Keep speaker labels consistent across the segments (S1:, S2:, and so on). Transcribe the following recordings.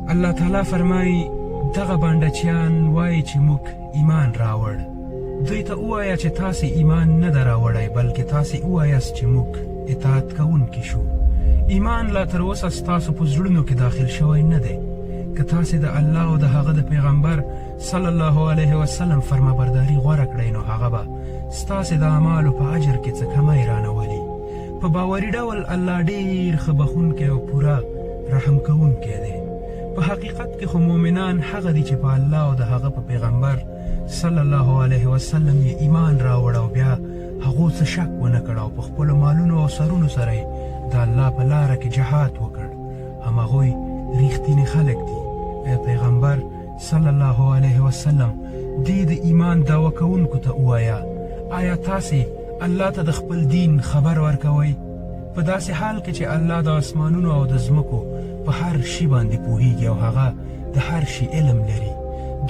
S1: الله تعالی فرمایي دغه بانډچیان وایي چې موږ ایمان راوړ. دوی ته ووایه چې تاسې ایمان نه ده راوړی بلکې تاسې ووایاست چې موږ اطاعت کوونکي شو. ایمان لا تر اوسه ستاسو په زړونو کې داخل شوی نه دی. که تاسې د الله او د هغه د پیغمبر صلی الله علیه وسلم فرمانبرداري غوره کړئ نو هغه به ستاسې د اعمالو په اجر کې څه کمی رانولي. په باوري ډول الله ډېر ښه بخونکی او پوره رحم کوونکی دی. په حقیقت کې خو مؤمنان هغه دي چې په الله او د هغه په پیغمبر صلی الله علیه وسلم یې ایمان راوړ او بیا هغو څه شک ونه کړ او په خپلو مالونو او سرونو سره یې د الله په لاره کې جهاد وکړ. همهغوی ریښتیني خلک دي. ای پیغمبر صلی الله علیه وسلم دې د ایمان دعوه کوونکو ته ووایه آیا تاسې الله ته د خپل دین خبر ورکوئ؟ په داسې حال کې چې الله د اسمانونو او د ځمکو په هر شي باندې پوهیږي او هغه د هر شي علم لري.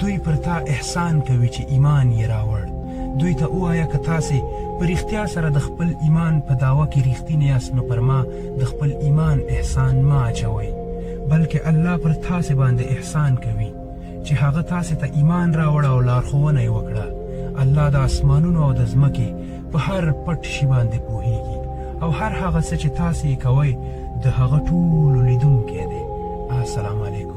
S1: دوی پر تا احسان کوي چې ایمان یې راوړ. دوی ته ووایه که تاسې په رښتیا سره د خپل ایمان په دعوه کې رښتیني یاست نو پر ما د خپل ایمان احسان مه اچوئ بلکې الله پر تاسې باندې احسان کوي چې هغه تاسې ته ایمان راوړه او لارښوونه یې وکړه. الله د اسمانونو او د ځمکې په هر پټ شي باندې پوهیږي او هر هغه څه چې تاسې یې کوئ د هغه ټولو لیدونکی دی. السلام علیکم.